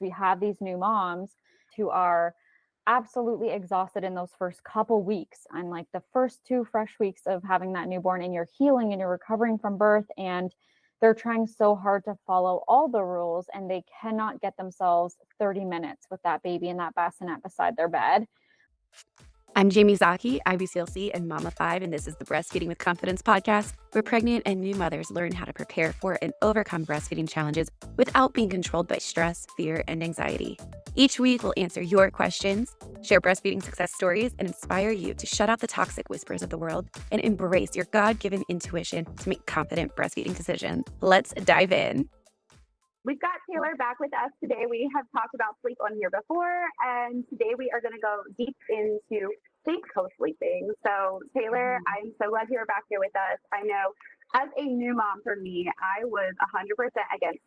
We have these new moms who are absolutely exhausted in those first couple weeks, and like the first 2 fresh weeks of having that newborn, and you're healing and you're recovering from birth, and they're trying so hard to follow all the rules, and they cannot get themselves 30 minutes with that baby in that bassinet beside their bed. I'm Jaimie Zaki, IBCLC and Mama 5, and this is the Breastfeeding with Confidence podcast, where pregnant and new mothers learn how to prepare for and overcome breastfeeding challenges without being controlled by stress, fear, and anxiety. Each week, we'll answer your questions, share breastfeeding success stories, and inspire you to shut out the toxic whispers of the world and embrace your God-given intuition to make confident breastfeeding decisions. Let's dive in. We've got Taylor back with us today. We have talked about sleep on here before, and today we are going to go deep into sleep co-sleeping. So, Taylor, I'm so glad you're back here with us. I know as a new mom for me, I was 100% against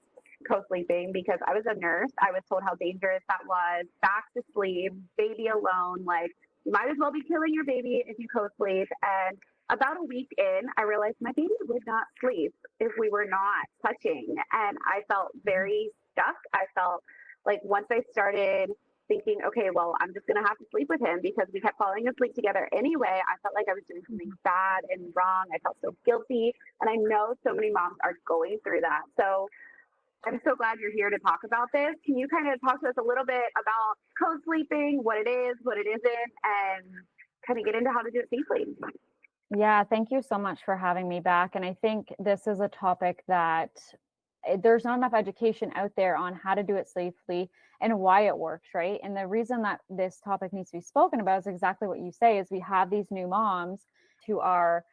co-sleeping because I was a nurse. I was told how dangerous that was. Back to sleep, baby alone. Like, you might as well be killing your baby if you co-sleep. And about a week in, I realized my baby would not sleep if we were not touching. And I felt very stuck. I felt like once I started thinking, okay, well, I'm just going to have to sleep with him because we kept falling asleep together anyway, I felt like I was doing something bad and wrong. I felt so guilty. And I know so many moms are going through that. So I'm so glad you're here to talk about this. Can you kind of talk to us a little bit about co-sleeping, what it is, what it isn't, and kind of get into how to do it safely? Yeah, thank you so much for having me back. And I think this is a topic that there's not enough education out there on how to do it safely and why it works, right? And the reason that this topic needs to be spoken about is exactly what you say, is we have these new moms who are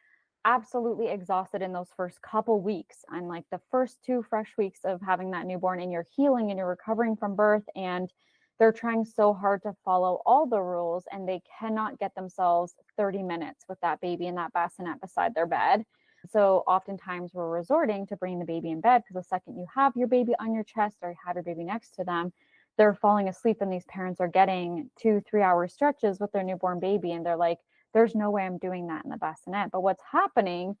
absolutely exhausted in those first couple weeks, and like the first 2 fresh weeks of having that newborn, and you're healing and you're recovering from birth, and they're trying so hard to follow all the rules, and they cannot get themselves 30 minutes with that baby in that bassinet beside their bed. So oftentimes we're resorting to bringing the baby in bed, because the second you have your baby on your chest or you have your baby next to them, they're falling asleep, and these parents are getting 2-3 hour stretches with their newborn baby, and they're like, there's no way I'm doing that in the bassinet. But what's happening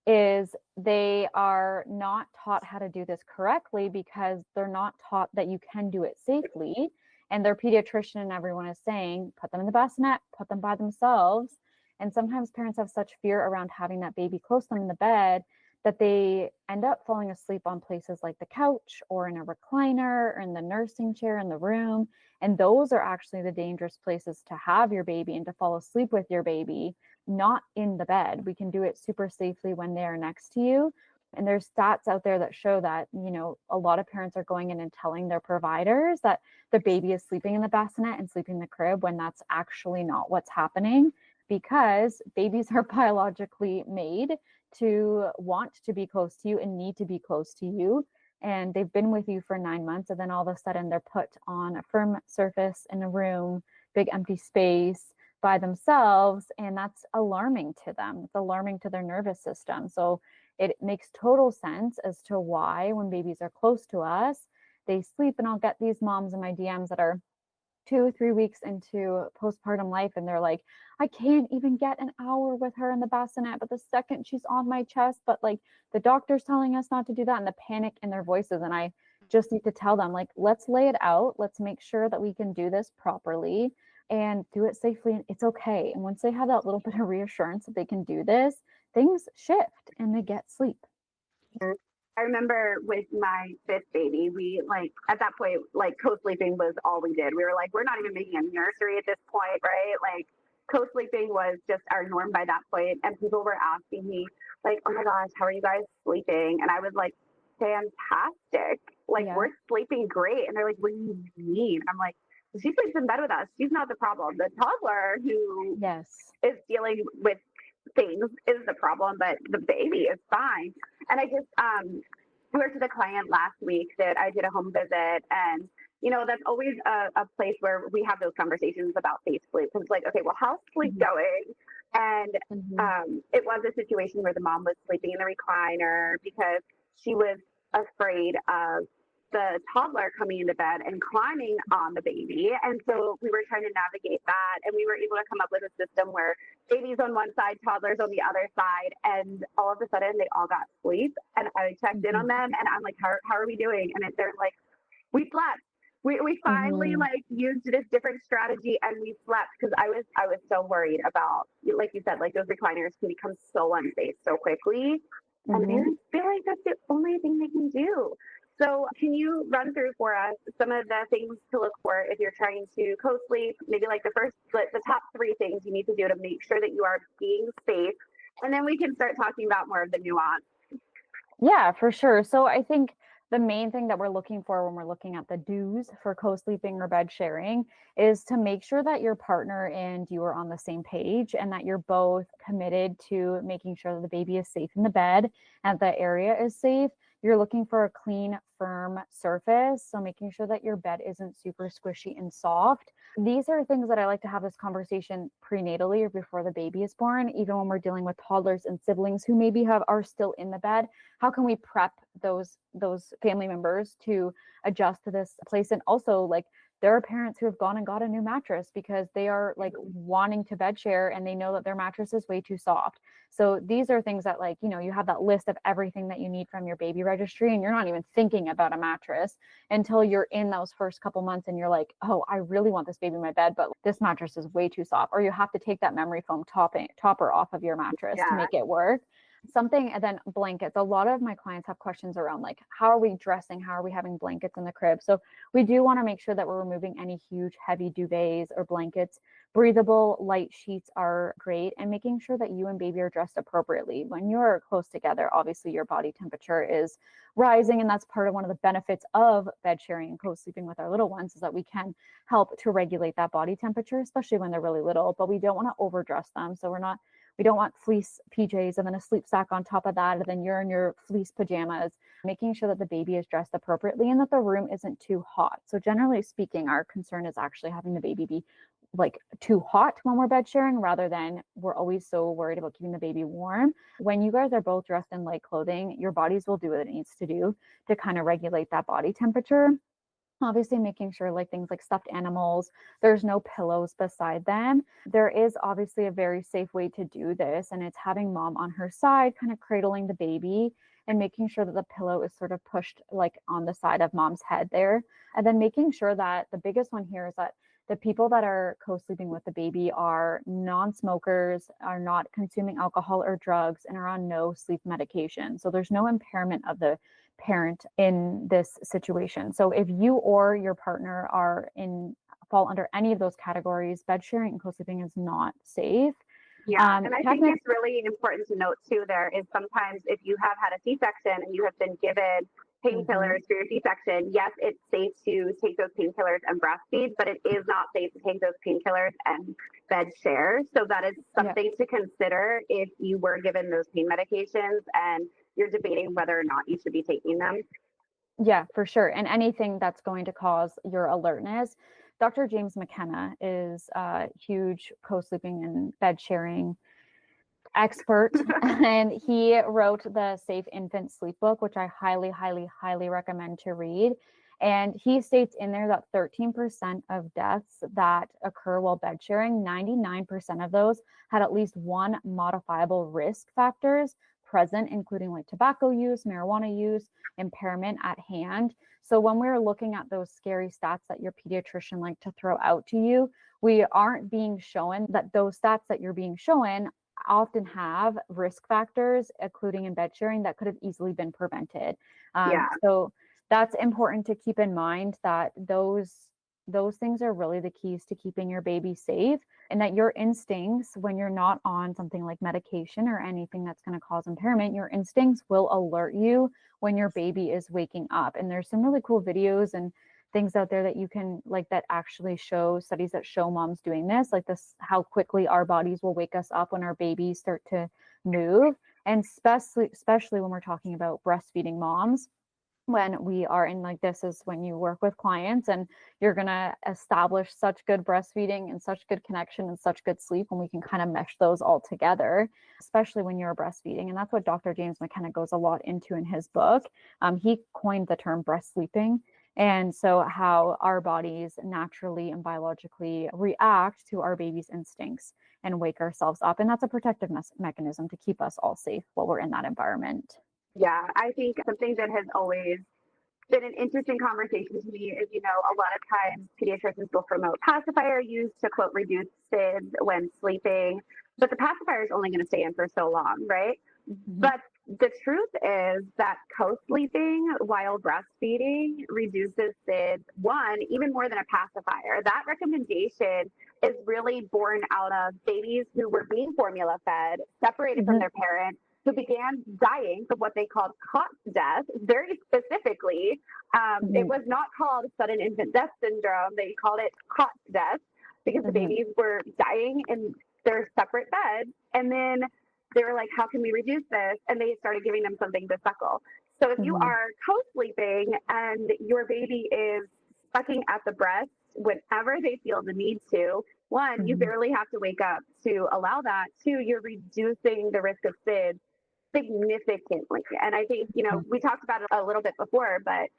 is they are not taught how to do this correctly, because they're not taught that you can do it safely. And their pediatrician and everyone is saying, put them in the bassinet, put them by themselves. And sometimes parents have such fear around having that baby close to them in the bed that they end up falling asleep on places like the couch or in a recliner or in the nursing chair in the room. And those are actually the dangerous places to have your baby and to fall asleep with your baby, not in the bed. We can do it super safely when they're next to you. And there's stats out there that show that, you know, a lot of parents are going in and telling their providers that the baby is sleeping in the bassinet and sleeping in the crib, when that's actually not what's happening, because babies are biologically made to want to be close to you and need to be close to you. And they've been with you for 9 months, and then all of a sudden they're put on a firm surface in a room, big empty space by themselves. And that's alarming to them. It's alarming to their nervous system. So it makes total sense as to why when babies are close to us, they sleep. And I'll get these moms in my DMs that are 2-3 weeks into postpartum life, and they're like, I can't even get an hour with her in the bassinet, but the second she's on my chest, but like the doctor's telling us not to do that, and the panic in their voices. And I just need to tell them, like, let's lay it out. Let's make sure that we can do this properly and do it safely. And it's okay. And once they have that little bit of reassurance that they can do this, things shift and they get sleep. I remember with my 5th baby, we like at that point, like co-sleeping was all we did. We were like, we're not even making a nursery at this point, right? Like co-sleeping was just our norm by that point. And people were asking me like, oh my gosh, how are you guys sleeping? And I was like, fantastic. Like we're sleeping great. And they're like, what do you mean? I'm like, she sleeps in bed with us. She's not the problem. The toddler who is dealing with things is the problem, but the baby is fine. And I just worked with a client last week that I did a home visit, and you know, that's always a place where we have those conversations about safe sleep. Because like, okay, well, how's sleep going? And it was a situation where the mom was sleeping in the recliner because she was afraid of the toddler coming into bed and climbing on the baby. And so we were trying to navigate that, and we were able to come up with a system where baby's on one side, toddler's on the other side, and all of a sudden they all got sleep. And I checked in on them, and I'm like, how are we doing? And they're like, we slept. We finally Mhm. like used this different strategy and we slept because I was so worried about, like you said, like those recliners can become so unsafe so quickly. And I Mhm. feel like that's the only thing they can do. So can you run through for us some of the things to look for if you're trying to co-sleep? Maybe like the top three things you need to do to make sure that you are being safe. And then we can start talking about more of the nuance. Yeah, for sure. So I think the main thing that we're looking for when we're looking at the do's for co-sleeping or bed sharing is to make sure that your partner and you are on the same page and that you're both committed to making sure that the baby is safe in the bed and the area is safe. You're looking for a clean, firm surface. So making sure that your bed isn't super squishy and soft. These are things that I like to have this conversation prenatally or before the baby is born, even when we're dealing with toddlers and siblings who maybe are still in the bed. How can we prep those family members to adjust to this place? And also, like, there are parents who have gone and got a new mattress because they are like wanting to bed share and they know that their mattress is way too soft. So these are things that, like, you have that list of everything that you need from your baby registry and you're not even thinking about a mattress until you're in those first couple months and you're like, oh, I really want this baby in my bed, but this mattress is way too soft. Or you have to take that memory foam topper off of your mattress to make it work. Something. And then blankets. A lot of my clients have questions around, like, how are we dressing? How are we having blankets in the crib? So we do want to make sure that we're removing any huge heavy duvets or blankets. Breathable light sheets are great, and making sure that you and baby are dressed appropriately. When you're close together, obviously your body temperature is rising, and that's part of one of the benefits of bed sharing and co-sleeping with our little ones, is that we can help to regulate that body temperature, especially when they're really little. But we don't want to overdress them, so we don't want fleece PJs and then a sleep sack on top of that, and then you're in your fleece pajamas. Making sure that the baby is dressed appropriately and that the room isn't too hot. So generally speaking, our concern is actually having the baby be like too hot when we're bed sharing, rather than we're always so worried about keeping the baby warm. When you guys are both dressed in light clothing, your bodies will do what it needs to do to kind of regulate that body temperature. Obviously making sure, like, things like stuffed animals, there's no pillows beside them. There is obviously a very safe way to do this, and it's having mom on her side, kind of cradling the baby and making sure that the pillow is sort of pushed like on the side of mom's head there. And then making sure that the biggest one here is that the people that are co-sleeping with the baby are non-smokers, are not consuming alcohol or drugs, and are on no sleep medication. So there's no impairment of the parent in this situation. So if you or your partner fall under any of those categories, bed sharing and co-sleeping is not safe. Yeah, and I think it's really important to note too, there is sometimes if you have had a C-section and you have been given painkillers for your C-section, yes, it's safe to take those painkillers and breastfeed, but it is not safe to take those painkillers and bed share. So that is something to consider if you were given those pain medications and you're debating whether or not you should be taking them. Yeah, for sure. And anything that's going to cause your alertness. Dr. James McKenna is a huge co-sleeping and bed sharing expert, and he wrote the Safe Infant Sleep book, which I highly, highly, highly recommend to read. And he states in there that 13% of deaths that occur while bed sharing, 99% of those had at least one modifiable risk factors present, including like tobacco use, marijuana use, impairment at hand. So when we're looking at those scary stats that your pediatrician like to throw out to you, we aren't being shown that those stats that you're being shown often have risk factors, including in bed sharing, that could have easily been prevented. So that's important to keep in mind, that those things are really the keys to keeping your baby safe, and that your instincts, when you're not on something like medication or anything that's going to cause impairment, your instincts will alert you when your baby is waking up. And there's some really cool videos and things out there that you can like that actually show studies that show moms doing this, like this, how quickly our bodies will wake us up when our babies start to move. And especially when we're talking about breastfeeding moms, when we are in, like, this is when you work with clients and you're going to establish such good breastfeeding and such good connection and such good sleep when we can kind of mesh those all together, especially when you're breastfeeding. And that's what Dr. James McKenna goes a lot into in his book. He coined the term breast sleeping. And so how our bodies naturally and biologically react to our baby's instincts and wake ourselves up. And that's a protective mechanism to keep us all safe while we're in that environment. Yeah, I think something that has always been an interesting conversation to me is, a lot of times pediatricians will promote pacifier use to, quote, reduce SIDS when sleeping, but the pacifier is only going to stay in for so long, right? Mm-hmm. But the truth is that co-sleeping while breastfeeding reduces SIDS, one, even more than a pacifier. That recommendation is really born out of babies who were being formula fed, separated from their parents, who began dying from what they called cot death, very specifically. It was not called sudden infant death syndrome. They called it cot death because the babies were dying in their separate beds. And then they were like, how can we reduce this? And they started giving them something to suckle. So if you are co-sleeping and your baby is sucking at the breast whenever they feel the need to, one, you barely have to wake up to allow that. Two, you're reducing the risk of SIDS significantly. And I think, we talked about it a little bit before, but,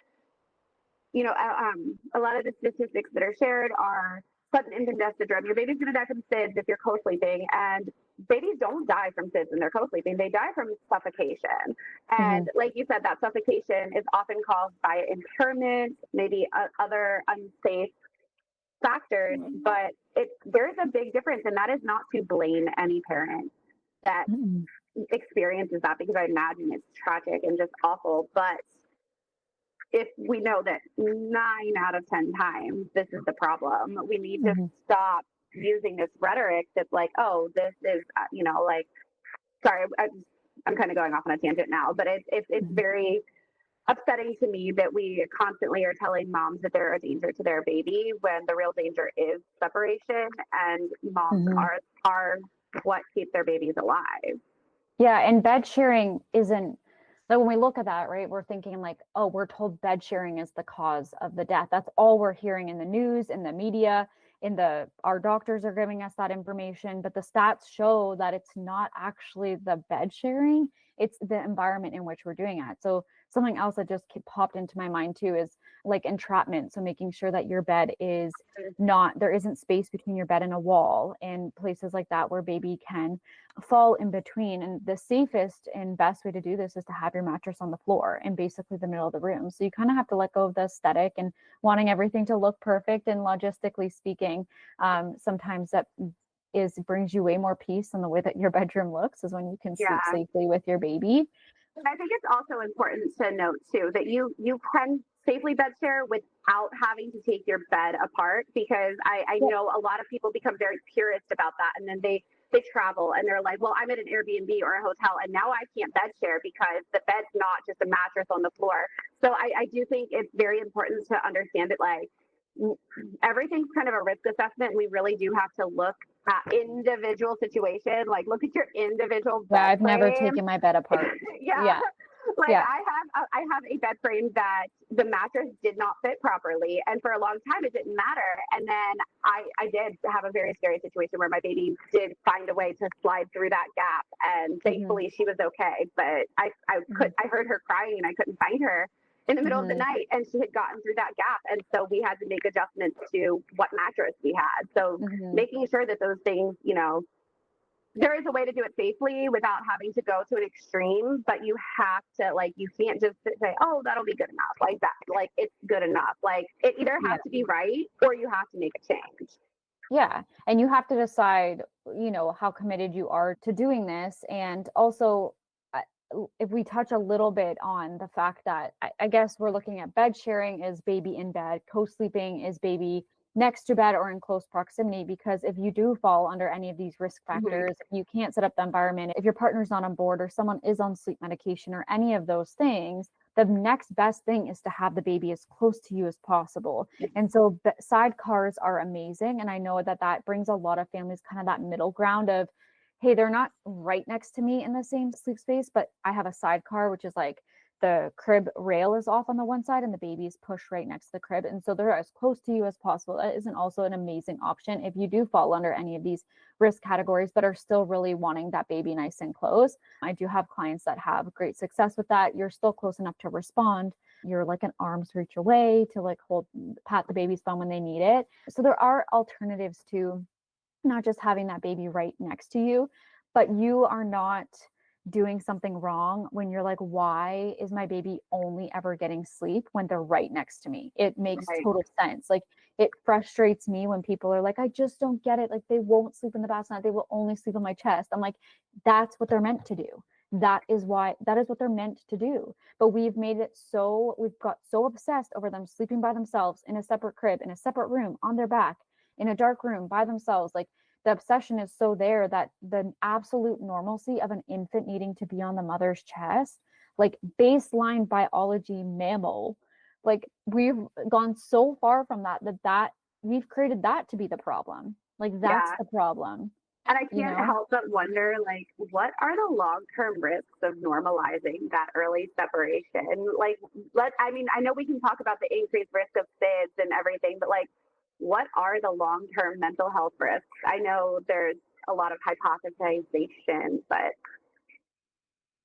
a lot of the statistics that are shared are sudden infant death syndrome. Your baby's going to die from SIDS if you're co-sleeping, and babies don't die from SIDS when they're co-sleeping. They die from suffocation. And like you said, that suffocation is often caused by impairment, maybe other unsafe factors, but there's a big difference, and that is not to blame any parent that experiences that, because I imagine it's tragic and just awful. But if we know that 9 out of 10 times this is the problem, we need to stop using this rhetoric that's like, oh, this is, sorry, I'm kind of going off on a tangent now, but it's very upsetting to me that we constantly are telling moms that they're a danger to their baby when the real danger is separation, and moms are what keep their babies alive. Yeah, and bed sharing isn't, like when we look at that, right, we're thinking like, oh, we're told bed sharing is the cause of the death. That's all we're hearing in the news, in the media, our doctors are giving us that information, but the stats show that it's not actually the bed sharing, it's the environment in which we're doing it. So something else that just popped into my mind too is like entrapment. So making sure that your bed is there isn't space between your bed and a wall, and places like that where baby can fall in between. And the safest and best way to do this is to have your mattress on the floor in basically the middle of the room. So you kind of have to let go of the aesthetic and wanting everything to look perfect. And logistically speaking, sometimes that brings you way more peace in the way that your bedroom looks, is when you can sleep safely with your baby. And I think it's also important to note too that you can safely bed share without having to take your bed apart, because I know a lot of people become very purist about that, and then they travel and they're like, well, I'm at an Airbnb or a hotel and now I can't bed share because the bed's not just a mattress on the floor. So I do think it's very important to understand that like everything's kind of a risk assessment, and we really do have to look at individual situation, like look at your individual bed I've frame. never taken my bed apart. I have a bed frame that the mattress did not fit properly, and for a long time it didn't matter. And then I did have a very scary situation where my baby did find a way to slide through that gap, and thankfully she was okay. But I heard her crying and I couldn't find her in the middle of the night, and she had gotten through that gap, and so we had to make adjustments to what mattress we had. So making sure that those things, there is a way to do it safely without having to go to an extreme, but you have to, like, you can't just say, oh, that'll be good enough. Like that, like it's good enough. Like it either has to be right or you have to make a change. Yeah. And you have to decide, how committed you are to doing this. And also, if we touch a little bit on the fact that I guess we're looking at bed sharing is baby in bed, co-sleeping is baby next to bed or in close proximity, because if you do fall under any of these risk factors, if you can't set up the environment, if your partner's not on board or someone is on sleep medication or any of those things, the next best thing is to have the baby as close to you as possible. And so sidecars are amazing. And I know that brings a lot of families kind of that middle ground of, hey, they're not right next to me in the same sleep space, but I have a sidecar, which is like the crib rail is off on the one side and the baby is pushed right next to the crib. And so they're as close to you as possible. That isn't also an amazing option if you do fall under any of these risk categories, but are still really wanting that baby nice and close. I do have clients that have great success with that. You're still close enough to respond. You're like an arm's reach away to like pat the baby's thumb when they need it. So there are alternatives to not just having that baby right next to you, but you are not doing something wrong when you're like, why is my baby only ever getting sleep when they're right next to me? It makes Right. total sense. Like, it frustrates me when people are like, I just don't get it. Like, they won't sleep in the bassinet. They will only sleep on my chest. I'm like, that's what they're meant to do. That is what they're meant to do. But we've got so obsessed over them sleeping by themselves in a separate crib, in a separate room, on their back, in a dark room by themselves. Like, the obsession is so there that the absolute normalcy of an infant needing to be on the mother's chest, like baseline biology mammal, like we've gone so far from that we've created that to be the problem. Like, that's Yeah. the problem. And I You can't know? help but wonder, like, what are the long-term risks of normalizing that early separation? Like, I know we can talk about the increased risk of SIDS and everything, but like, what are the long-term mental health risks? I know there's a lot of hypothesization, but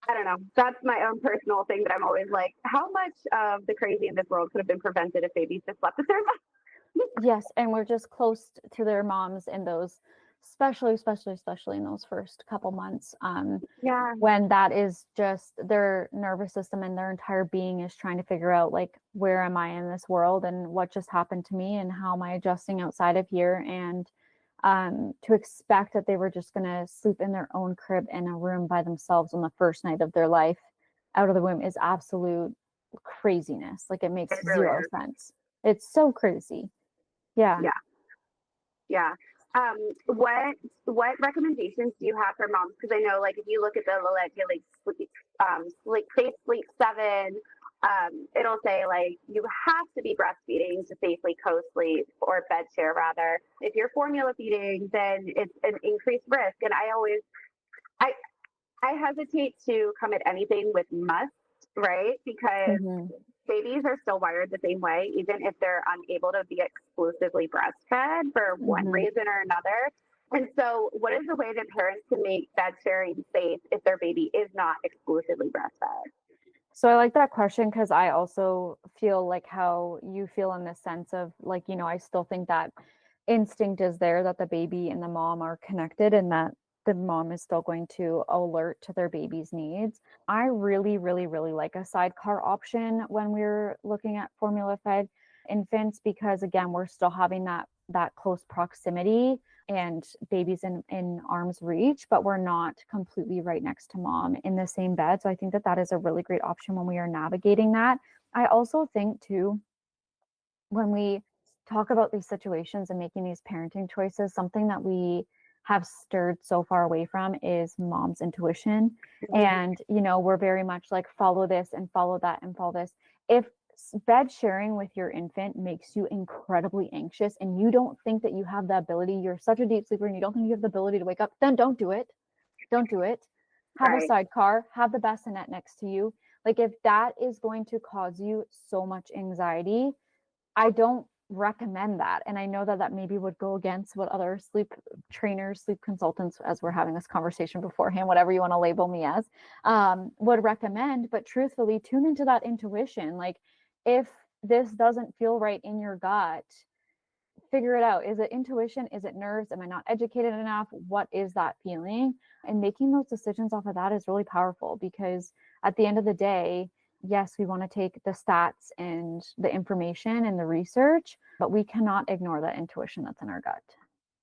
I don't know. That's my own personal thing that I'm always like, how much of the crazy in this world could have been prevented if babies just slept with their moms? Yes, and we're just close to their moms in those, especially in those first couple months. Yeah. When that is just their nervous system and their entire being is trying to figure out, like, where am I in this world and what just happened to me and how am I adjusting outside of here? And to expect that they were just going to sleep in their own crib in a room by themselves on the first night of their life out of the womb is absolute craziness. Like, it makes It really zero is. sense. It's so crazy. Yeah. Yeah. Yeah. What recommendations do you have for moms? Because I know, like, if you look at the like sleep 7, it'll say like you have to be breastfeeding to safely co-sleep or bed share rather. If you're formula feeding, then it's an increased risk. And I I hesitate to come at anything with must, right? Because Mhm. babies are still wired the same way, even if they're unable to be exclusively breastfed for one Mhm. reason or another. And so, what is a way that parents can make bed sharing safe if their baby is not exclusively breastfed? So I like that question because I also feel like how you feel in the sense of, like, I still think that instinct is there that the baby and the mom are connected and that the mom is still going to alert to their baby's needs. I really, really, really like a sidecar option when we're looking at formula fed infants because, again, we're still having that close proximity and babies in arm's reach, but we're not completely right next to mom in the same bed. So I think that is a really great option when we are navigating that. I also think too, when we talk about these situations and making these parenting choices, something that we have stirred so far away from is mom's intuition. Mm-hmm. And, we're very much like, follow this and follow that and follow this. If bed sharing with your infant makes you incredibly anxious and you don't think that you have the ability, you're such a deep sleeper and you don't think you have the ability to wake up, then don't do it. Don't do it. Have a Right. sidecar, have the bassinet next to you. Like, if that is going to cause you so much anxiety, I don't recommend that. And I know that maybe would go against what other sleep trainers, sleep consultants, as we're having this conversation beforehand, whatever you want to label me as, would recommend. But truthfully, tune into that intuition. Like, if this doesn't feel right in your gut, figure it out. Is it intuition? Is it nerves? Am I not educated enough? What is that feeling? And making those decisions off of that is really powerful because at the end of the day, yes, we want to take the stats and the information and the research, but we cannot ignore that intuition that's in our gut.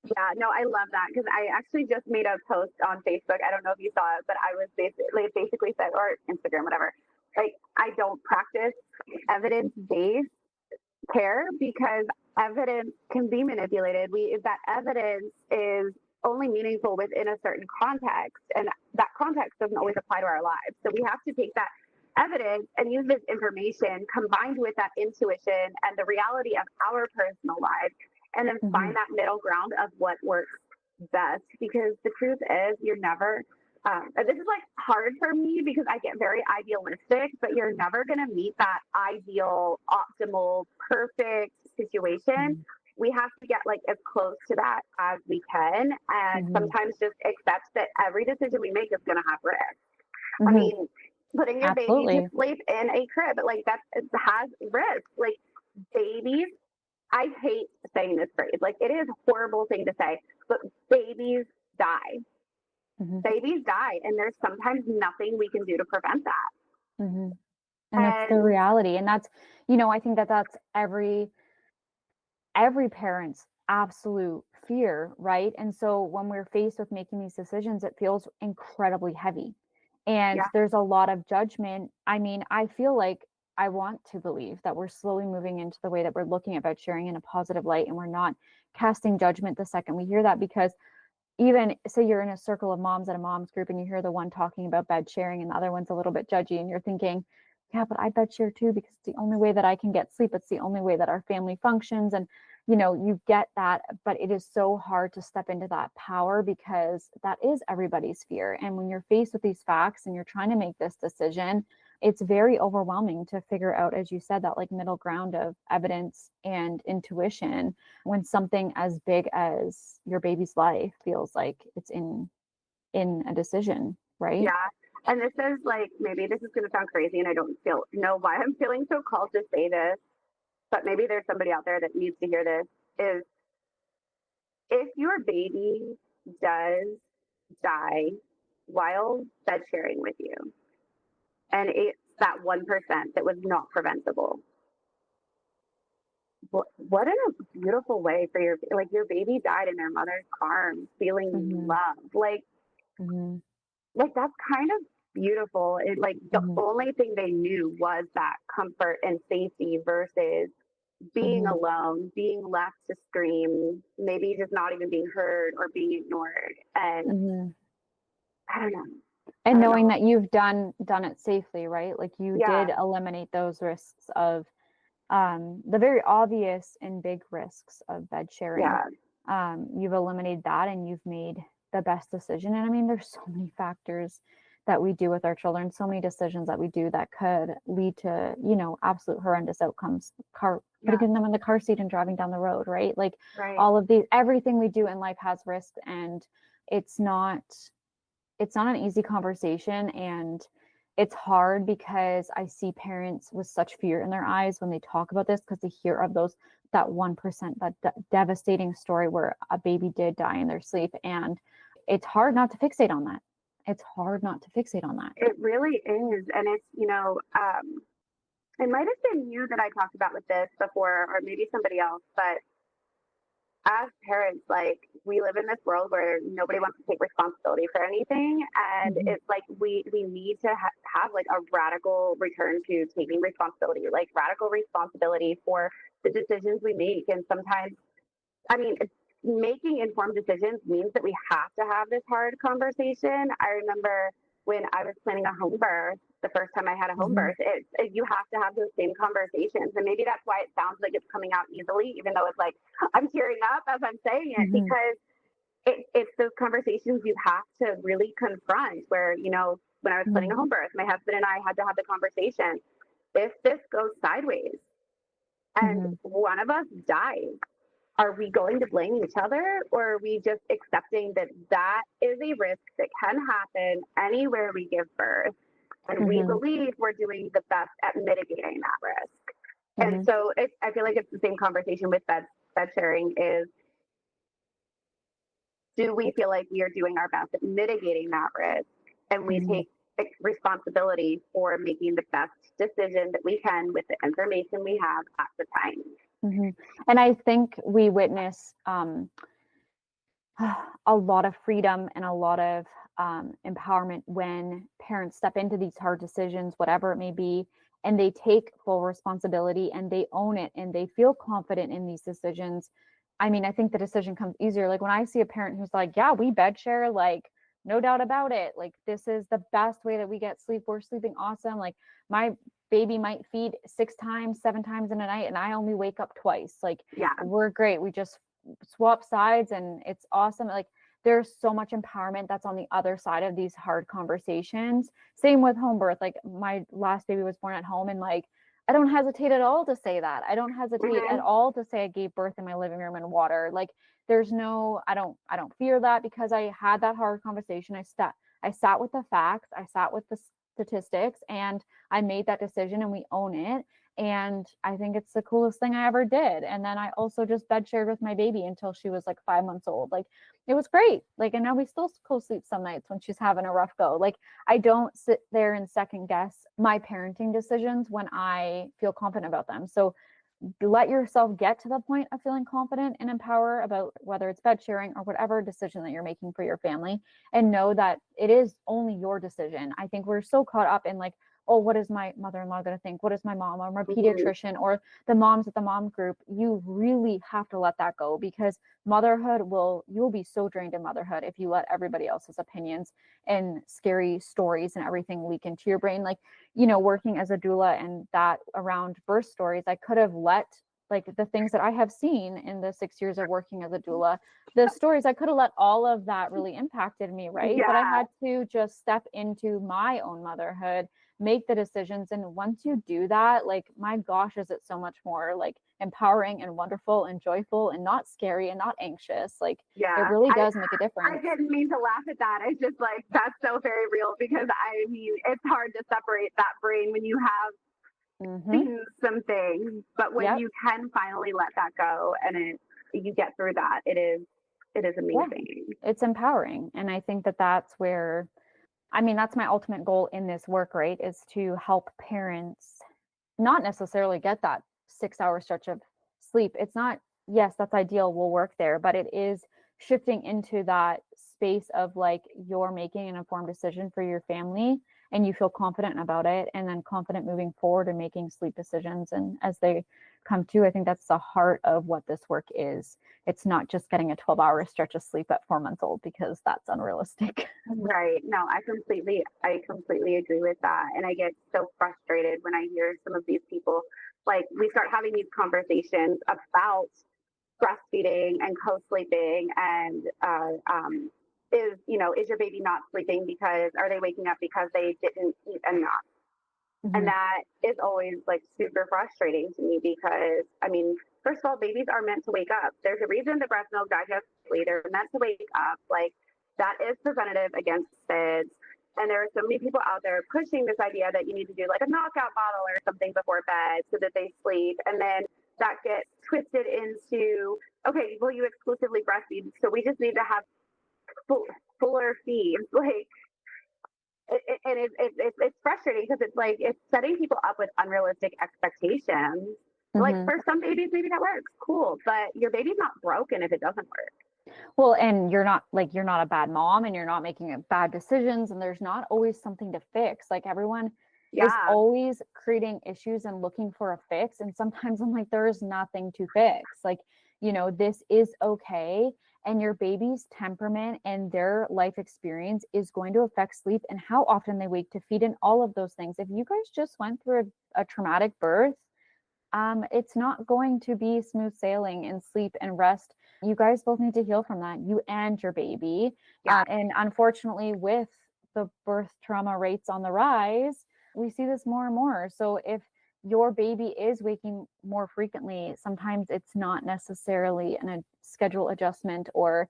Yeah, no, I love that because I actually just made a post on Facebook. I don't know if you saw it, but I was basically said, or Instagram, whatever. Like, I don't practice evidence-based care because evidence can be manipulated. That evidence is only meaningful within a certain context, and that context doesn't always apply to our lives. So we have to take that evidence and use this information combined with that intuition and the reality of our personal lives, and then find that middle ground of what works best. Because the truth is, you're never this is like hard for me because I get very idealistic, but you're never going to meet that ideal, optimal, perfect situation. We have to get like as close to that as we can, and sometimes just accept that every decision we make is going to have risk. I mean, putting your baby to sleep in a crib, like, that has risk. Like, babies, I hate saying this phrase. Like, it is a horrible thing to say, but babies die. Babies die, and there's sometimes nothing we can do to prevent that. And that's the reality. And that's, I think that that's every parent's absolute fear, right? And so when we're faced with making these decisions, it feels incredibly heavy. And there's a lot of judgment. I mean, I feel like I want to believe that we're slowly moving into the way that we're looking at bed sharing in a positive light, and we're not casting judgment the second we hear that. Because even say you're in a circle of moms at a mom's group and you hear the one talking about bed sharing and the other one's a little bit judgy, and you're thinking, yeah, but I bed share too, because it's the only way that I can get sleep. It's the only way that our family functions. And you get that, but it is so hard to step into that power, because that is everybody's fear. And when you're faced with these facts and you're trying to make this decision, it's very overwhelming to figure out, as you said, that like middle ground of evidence and intuition when something as big as your baby's life feels like it's in a decision, right? Yeah. And this is like, maybe this is going to sound crazy, and I don't know why I'm feeling so called to say this, but maybe there's somebody out there that needs to hear this, is if your baby does die while bed sharing with you, and it's that 1% that was not preventable, what a beautiful way for your baby died in their mother's arms, feeling loved. Like that's kind of beautiful. It the only thing they knew was that comfort and safety versus being alone, being left to scream, maybe just not even being heard or being ignored. And I don't know. And knowing that you've done it safely, right? Like you did eliminate those risks of the very obvious and big risks of bed sharing. You've eliminated that, and you've made the best decision. And I mean, there's so many factors that we do with our children, so many decisions that we do that could lead to, absolute horrendous outcomes. Putting them in the car seat and driving down the road, right? Like all of these, everything we do in life has risk, and it's not an easy conversation. And it's hard because I see parents with such fear in their eyes when they talk about this, because they hear of that 1%, that devastating story where a baby did die in their sleep. And it's hard not to fixate on that. It really is. And it's, it might have been you that I talked about with this before, or maybe somebody else, but as parents, like, we live in this world where nobody wants to take responsibility for anything. And it's like, we need to have like a radical return to taking responsibility, like radical responsibility for the decisions we make. And sometimes, I mean, making informed decisions means that we have to have this hard conversation. I remember when I was planning a home birth, the first time I had a home birth, you have to have those same conversations. And maybe that's why it sounds like it's coming out easily, even though it's like, I'm tearing up as I'm saying it, because it's those conversations you have to really confront where, when I was planning a home birth, my husband and I had to have the conversation. If this goes sideways and one of us dies, are we going to blame each other, or are we just accepting that is a risk that can happen anywhere we give birth? And we believe we're doing the best at mitigating that risk. And so I feel like it's the same conversation with bed sharing is, do we feel like we are doing our best at mitigating that risk? And we take responsibility for making the best decision that we can with the information we have at the time. And I think we witness a lot of freedom and a lot of empowerment when parents step into these hard decisions, whatever it may be, and they take full responsibility and they own it and they feel confident in these decisions. I mean, I think the decision comes easier. Like when I see a parent who's like, yeah, we bed share, like no doubt about it. Like this is the best way that we get sleep. We're sleeping awesome. Like my baby might feed 6 times, 7 times in a night, and I only wake up twice. Like we're great. We just swap sides and it's awesome. Like there's so much empowerment that's on the other side of these hard conversations. Same with home birth. Like my last baby was born at home, and like I don't hesitate at all to say that. I don't hesitate at all to say I gave birth in my living room in water. Like there's no, I don't fear that, because I had that hard conversation. I sat with the facts, I sat with the statistics, and I made that decision, and we own it. And I think it's the coolest thing I ever did. And then I also just bed shared with my baby until she was like 5 months old. Like, it was great. Like, and now we still co-sleep some nights when she's having a rough go. Like, I don't sit there and second guess my parenting decisions when I feel confident about them. So let yourself get to the point of feeling confident and empowered about whether it's bed sharing or whatever decision that you're making for your family, and know that it is only your decision. I think we're so caught up in like, oh, what is my mother-in-law going to think? What is my mom or my pediatrician or the moms at the mom group? You really have to let that go, because you'll be so drained in motherhood if you let everybody else's opinions and scary stories and everything leak into your brain. Like, working as a doula and that around birth stories, I could have let, like, the things that I have seen in the 6 years of working as a doula, the stories, I could have let all of that really impacted me, right? Yeah. But I had to just step into my own motherhood, make the decisions. And once you do that, like, my gosh, is it so much more like empowering and wonderful and joyful and not scary and not anxious. Like, Yeah. it really does make a difference. I didn't mean to laugh at that. It's just like, that's so very real, because I mean, it's hard to separate that brain when you have seen some things, but when you can finally let that go and you get through that, it is amazing. Yeah. It's empowering. And I think that that's where, I mean, that's my ultimate goal in this work, right? Is to help parents not necessarily get that 6-hour stretch of sleep. It's not, yes, that's ideal, we'll work there, but it is shifting into that space of like, you're making an informed decision for your family and you feel confident about it, and then confident moving forward and making sleep decisions. And as they come to, I think that's the heart of what this work is. It's not just getting a 12-hour stretch of sleep at 4 months old, because that's unrealistic. Right. No, I completely agree with that. And I get so frustrated when I hear some of these people, like, we start having these conversations about breastfeeding and co-sleeping and is your baby not sleeping because, are they waking up because they didn't eat enough? And that is always like super frustrating to me, because I mean, first of all, babies are meant to wake up. There's a reason the breast milk digests quickly. They're meant to wake up. Like, that is preventative against SIDS. And there are so many people out there pushing this idea that you need to do like a knockout bottle or something before bed so that they sleep. And then that gets twisted into, okay, well, you exclusively breastfeed, so we just need to have fuller feeds. Like, it's frustrating, because it's like, it's setting people up with unrealistic expectations. Like, for some babies, maybe that works, cool, but your baby's not broken if it doesn't work. Well, and you're not a bad mom, and you're not making bad decisions, and there's not always something to fix. Like, everyone is always creating issues and looking for a fix. And sometimes I'm like, there is nothing to fix. Like, this is okay. And your baby's temperament and their life experience is going to affect sleep and how often they wake to feed and all of those things. If you guys just went through a traumatic birth, it's not going to be smooth sailing in sleep and rest. You guys both need to heal from that, you and your baby. And unfortunately, with the birth trauma rates on the rise, we see this more and more. So if your baby is waking more frequently, sometimes it's not necessarily a schedule adjustment, or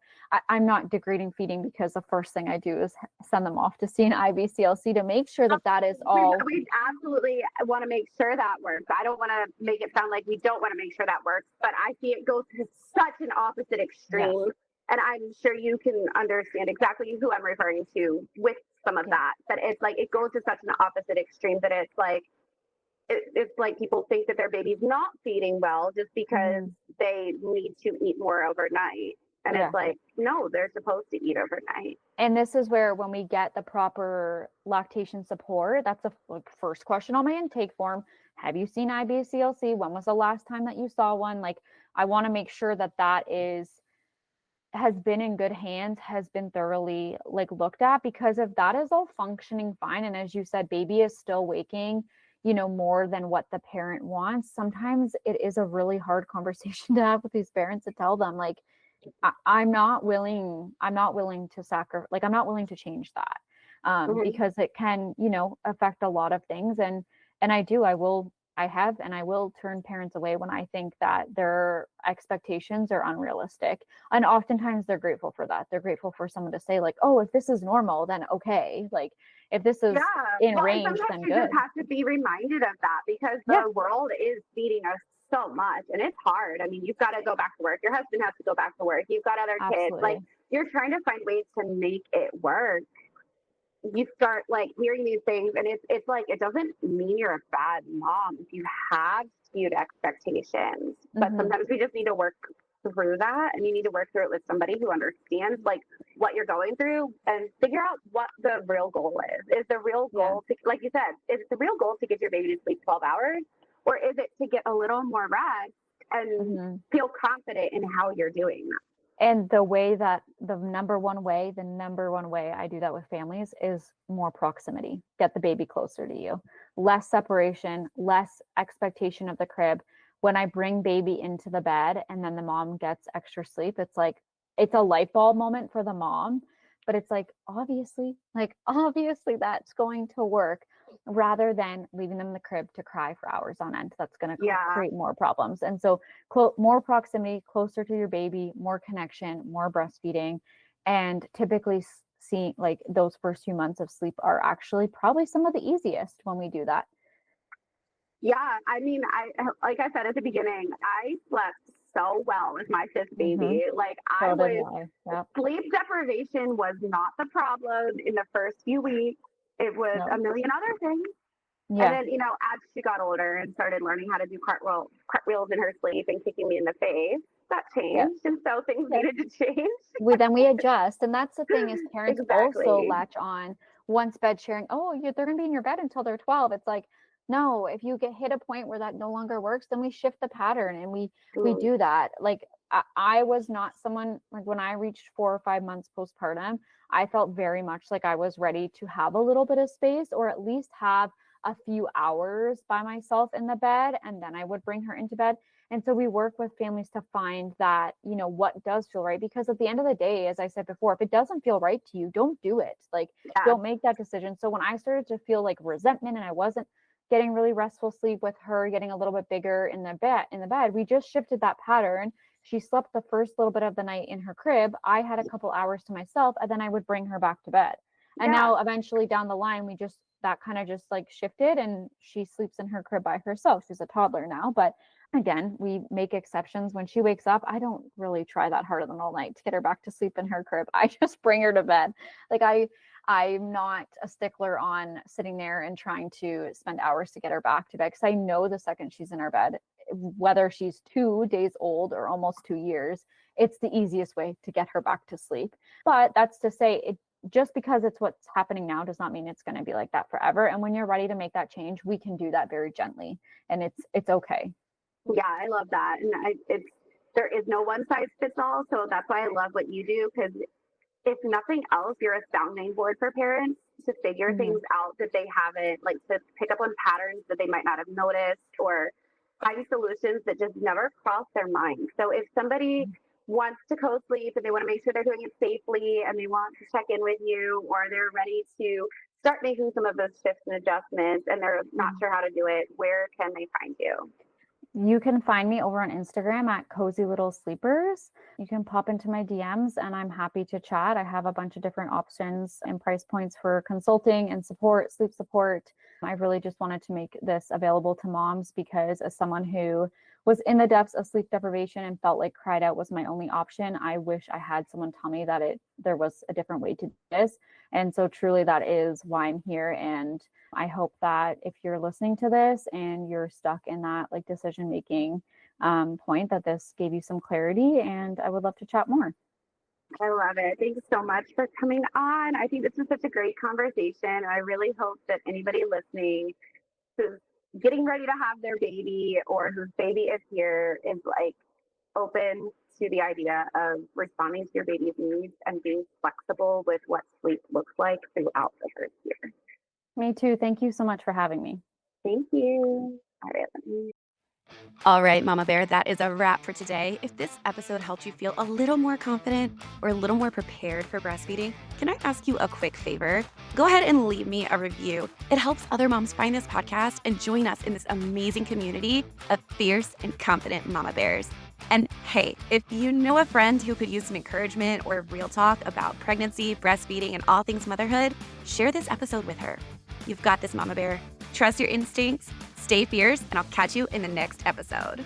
I'm not degrading feeding, because the first thing I do is send them off to see an IBCLC to make sure that is all. We absolutely want to make sure that works. I don't want to make it sound like we don't want to make sure that works, but I see it goes to such an opposite extreme. Yes. And I'm sure you can understand exactly who I'm referring to with some of that it's like, it goes to such an opposite extreme that it's like, it's like people think that their baby's not feeding well just because they need to eat more overnight. And it's like, no, they're supposed to eat overnight. And this is where, when we get the proper lactation support, that's the first question on my intake form. Have you seen IBCLC? When was the last time that you saw one? Like, I want to make sure that has been in good hands, has been thoroughly like looked at, because if that is all functioning fine, and as you said, baby is still waking, more than what the parent wants, sometimes it is a really hard conversation to have with these parents, to tell them, like, I'm not willing to sacrifice, like, I'm not willing to change that, because it can, affect a lot of things. And I will I have and I will turn parents away when I think that their expectations are unrealistic. And oftentimes they're grateful for that. They're grateful for someone to say like, oh, if this is normal, then okay. Like if this is in Well, and range, sometimes then you just good. have to be reminded of that because Yeah, the world is feeding us so much and it's hard. I mean, you've got to go back to work. Your husband has to go back to work. You've got other kids. Like absolutely. you're trying to find ways to make it work. You start like hearing these things and it's like it doesn't mean you're a bad mom if you have skewed expectations. But Hmm. sometimes we just need to work through that and you need to work through it with somebody who understands like what you're going through and figure out what the real goal is. Is the real Yeah. goal to, like you said, is the real goal to get your baby to sleep 12 hours or is it to get a little more rest and Hmm. feel confident in how you're doing that? And the number one way I do that with families is more proximity. Get the baby closer to you. Less separation, less expectation of the crib. When I bring baby into the bed and then the mom gets extra sleep, it's like it's a light bulb moment for the mom, but it's like obviously that's going to work rather than leaving them in the crib to cry for hours on end. That's going to Yeah. create more problems. And so more proximity, closer to your baby, more connection, more breastfeeding. And typically seeing like those first few months of sleep are actually probably some of the easiest when we do that. Yeah, I mean, like I said at the beginning, I slept so well with my fifth Hmm. baby. Like I So did was I. Yep. sleep deprivation was not the problem in the first few weeks. It was Yep. a million other things. And Yeah. then, as she got older and started learning how to do cartwheels in her sleep and kicking me in the face, that Yep. changed. And so things Yep. needed to change. We adjust. And that's the thing is parents also Exactly. latch on once bed sharing. Oh, they're going to be in your bed until they're 12. It's like, no, if you hit a point where that no longer works, then we shift the pattern and we Mm, do that. Like I was not someone like when I reached 4 or 5 months postpartum, I felt very much like I was ready to have a little bit of space or at least have a few hours by myself in the bed. And then I would bring her into bed. And so we work with families to find that, what does feel right. Because at the end of the day, as I said before, if it doesn't feel right to you, don't do it. Like, yeah. don't make that decision. So when I started to feel like resentment and I wasn't getting really restful sleep with her getting a little bit bigger in the bed, we just shifted that pattern. She slept the first little bit of the night in her crib. I had a couple hours to myself, and then I would bring her back to bed. And Yeah. now eventually down the line, that kind of just like shifted and she sleeps in her crib by herself. She's a toddler now, but again, we make exceptions. When she wakes up, I don't really try that harder than all night to get her back to sleep in her crib. I just bring her to bed. Like I'm not a stickler on sitting there and trying to spend hours to get her back to bed because I know the second she's in her bed, whether she's 2 days old or almost 2 years, it's the easiest way to get her back to sleep. But that's to say it just because it's what's happening now does not mean it's going to be like that forever. And when you're ready to make that change, we can do that very gently and it's okay. Yeah, I love that. And there is no one size fits all. So that's why I love what you do because if nothing else, you're a sounding board for parents to figure Mm-hmm. things out that they haven't, like to pick up on patterns that they might not have noticed or find solutions that just never cross their mind. So if somebody wants to co-sleep and they want to make sure they're doing it safely and they want to check in with you or they're ready to start making some of those shifts and adjustments and they're not sure how to do it, where can they find you? You can find me over on Instagram at Cozy Little Sleepers. You can pop into my DMs and I'm happy to chat. I have a bunch of different options and price points for consulting and support, sleep support. I really just wanted to make this available to moms because as someone who was in the depths of sleep deprivation and felt like cried out was my only option, I wish I had someone tell me that there was a different way to do this. And so truly that is why I'm here. And I hope that if you're listening to this and you're stuck in that like decision making point, that this gave you some clarity. And I would love to chat more. I love it. Thanks so much for coming on. I think this was such a great conversation. I really hope that anybody listening who's getting ready to have their baby or whose baby is here is like open to the idea of responding to your baby's needs and being flexible with what sleep looks like throughout the first year. Me too. Thank you so much for having me. Thank you. All right. All right, Mama Bear, that is a wrap for today. If this episode helped you feel a little more confident or a little more prepared for breastfeeding, can I ask you a quick favor? Go ahead and leave me a review. It helps other moms find this podcast and join us in this amazing community of fierce and confident Mama Bears. And hey, if you know a friend who could use some encouragement or real talk about pregnancy, breastfeeding, and all things motherhood, share this episode with her. You've got this, Mama Bear. Trust your instincts, stay fierce, and I'll catch you in the next episode.